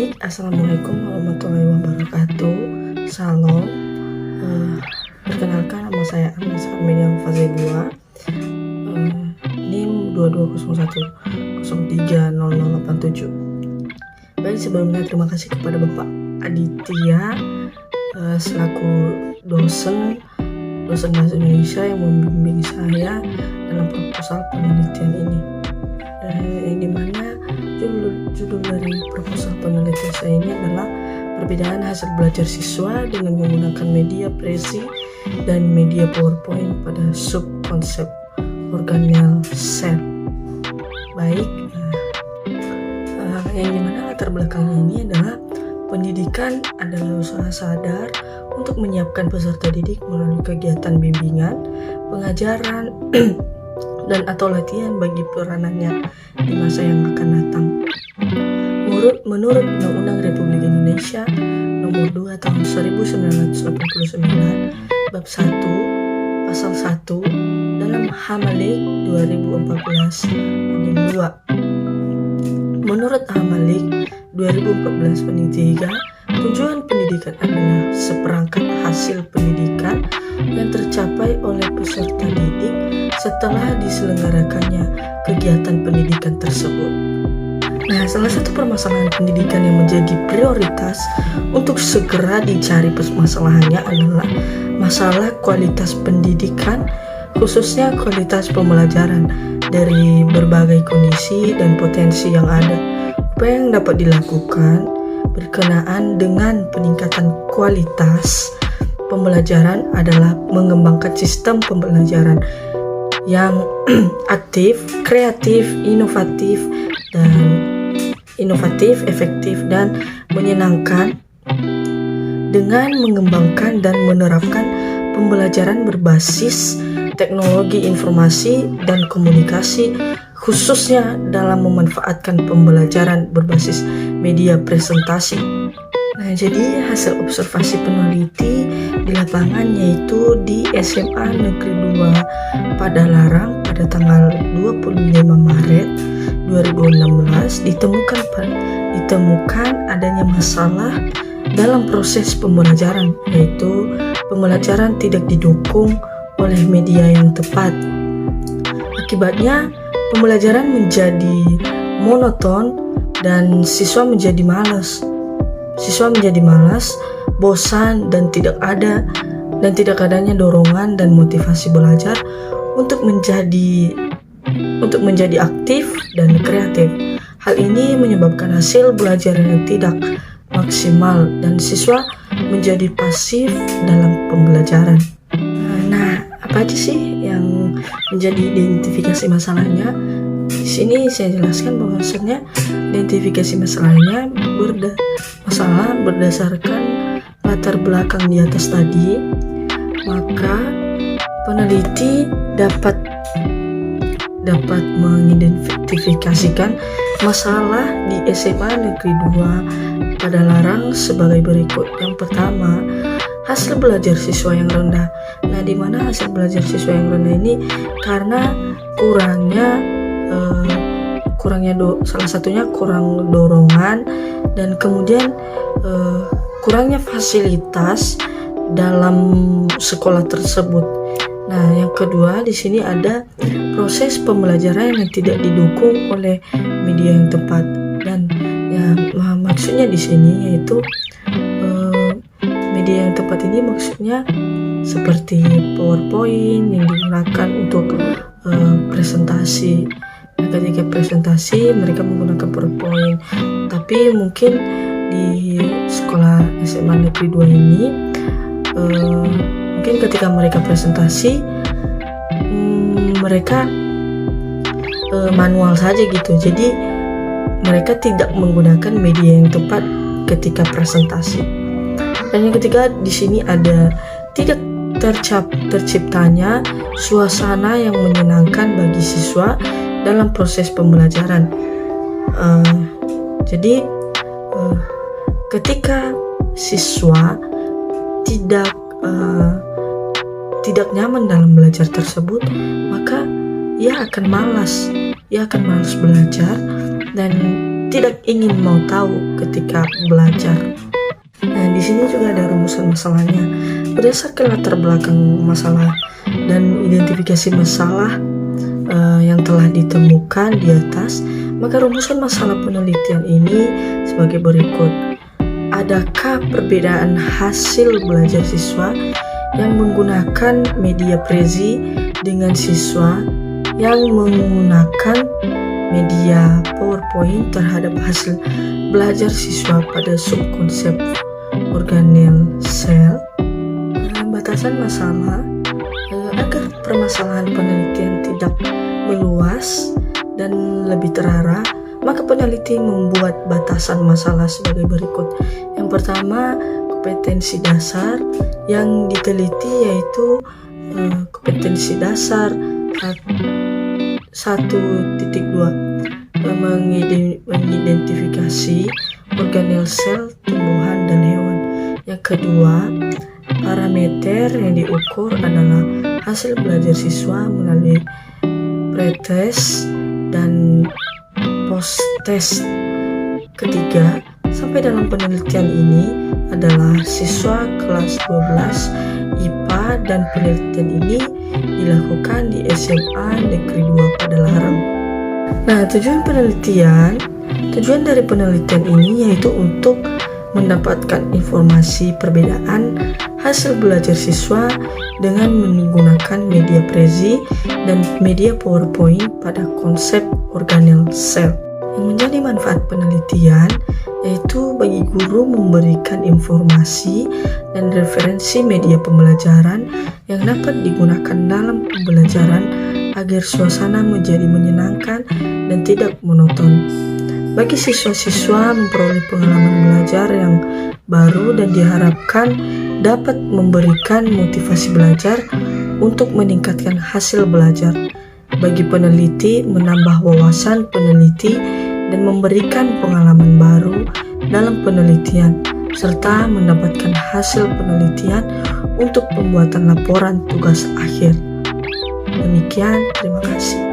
Baik, Assalamualaikum warahmatullahi wabarakatuh. Salam. Perkenalkan, nama saya Anis Armenian fase 2, NIM 2201030087. Baik, sebelumnya terima kasih kepada Bapak Aditya selaku dosen bahasa Indonesia yang membimbing saya dalam proposal penelitian ini, yang dimana judul dari proposal penelitian saya ini adalah perbedaan hasil belajar siswa dengan menggunakan media Prezi dan media PowerPoint pada subkonsep organel sel. Baik, yang dimana latar belakangnya ini adalah pendidikan adalah usaha sadar untuk menyiapkan peserta didik melalui kegiatan bimbingan, pengajaran, dan atau latihan bagi peranannya di masa yang akan datang. Menurut Undang-Undang Republik Indonesia Nomor 2 Tahun 1989 Bab 1 Pasal 1 dalam Hamalik 2014 Uning 2. Menurut Hamalik 2014 Uning 3, tujuan pendidikan adalah seperangkat hasil pendidikan yang tercapai oleh peserta didik setelah diselenggarakannya kegiatan pendidikan tersebut. Nah, salah satu permasalahan pendidikan yang menjadi prioritas untuk segera dicari permasalahannya adalah masalah kualitas pendidikan, khususnya kualitas pembelajaran dari berbagai kondisi dan potensi yang ada. Apa yang dapat dilakukan berkenaan dengan peningkatan kualitas pembelajaran adalah mengembangkan sistem pembelajaran yang aktif, kreatif, inovatif, efektif, dan menyenangkan dengan mengembangkan dan menerapkan pembelajaran berbasis teknologi informasi dan komunikasi, khususnya dalam memanfaatkan pembelajaran berbasis media presentasi. Nah, jadi hasil observasi peneliti di lapangan yaitu di SMA Negeri 2 Padalarang pada tanggal 25 Maret 2016 ditemukan adanya masalah dalam proses pembelajaran, yaitu pembelajaran tidak didukung oleh media yang tepat. Akibatnya pembelajaran menjadi monoton dan siswa menjadi malas, bosan, dan tidak adanya dorongan dan motivasi belajar untuk menjadi aktif dan kreatif. Hal ini menyebabkan hasil belajar yang tidak maksimal dan siswa menjadi pasif dalam pembelajaran. Nah, apa aja sih yang menjadi identifikasi masalahnya? Di sini saya jelaskan bahwasannya identifikasi masalahnya berdasarkan latar belakang di atas tadi, maka peneliti dapat mengidentifikasikan masalah di SMA Negeri 2 Padalarang sebagai berikut. Yang pertama, hasil belajar siswa yang rendah. Nah, di mana hasil belajar siswa yang rendah ini karena salah satunya kurang dorongan dan kemudian kurangnya fasilitas dalam sekolah tersebut. Nah, yang kedua di sini ada proses pembelajaran yang tidak didukung oleh media yang tepat, dan maksudnya di sini yaitu media yang tepat ini maksudnya seperti PowerPoint yang digunakan untuk presentasi. Ketika presentasi mereka menggunakan PowerPoint, tapi mungkin di sekolah SMA Negeri 2 ini mungkin ketika mereka presentasi mereka manual saja gitu, jadi mereka tidak menggunakan media yang tepat ketika presentasi. Dan yang ketiga di sini ada tidak terciptanya suasana yang menyenangkan bagi siswa dalam proses pembelajaran. Jadi ketika siswa tidak nyaman dalam belajar tersebut, maka ia akan malas belajar dan tidak ingin mau tahu ketika belajar. Nah, di sini juga ada rumusan masalahnya. Berdasarkan latar belakang masalah dan identifikasi masalah yang telah ditemukan di atas, maka rumusan masalah penelitian ini sebagai berikut. Adakah perbedaan hasil belajar siswa yang menggunakan media Prezi dengan siswa yang menggunakan media PowerPoint terhadap hasil belajar siswa pada subkonsep organel sel? Batasan masalah agar permasalahan penelitian tidak meluas dan lebih terarah, maka peneliti membuat batasan masalah sebagai berikut. Yang pertama, kompetensi dasar yang diteliti yaitu kompetensi dasar 1.2 mengidentifikasi organel sel tumbuhan dan hewan. Yang kedua, parameter yang diukur adalah hasil belajar siswa melalui pretest dan post-test. Ketiga, sampai dalam penelitian ini adalah siswa kelas 12 IPA dan penelitian ini dilakukan di SMA Negeri 2 pada Larang. Nah, tujuan dari penelitian ini yaitu untuk mendapatkan informasi perbedaan hasil belajar siswa dengan menggunakan media Prezi dan media PowerPoint pada konsep organel sel. Yang menjadi manfaat penelitian yaitu bagi guru memberikan informasi dan referensi media pembelajaran yang dapat digunakan dalam pembelajaran agar suasana menjadi menyenangkan dan tidak monoton. Bagi siswa-siswa memperoleh pengalaman belajar yang baru dan diharapkan dapat memberikan motivasi belajar untuk meningkatkan hasil belajar. Bagi peneliti menambah wawasan peneliti dan memberikan pengalaman baru dalam penelitian serta mendapatkan hasil penelitian untuk pembuatan laporan tugas akhir. Demikian, terima kasih.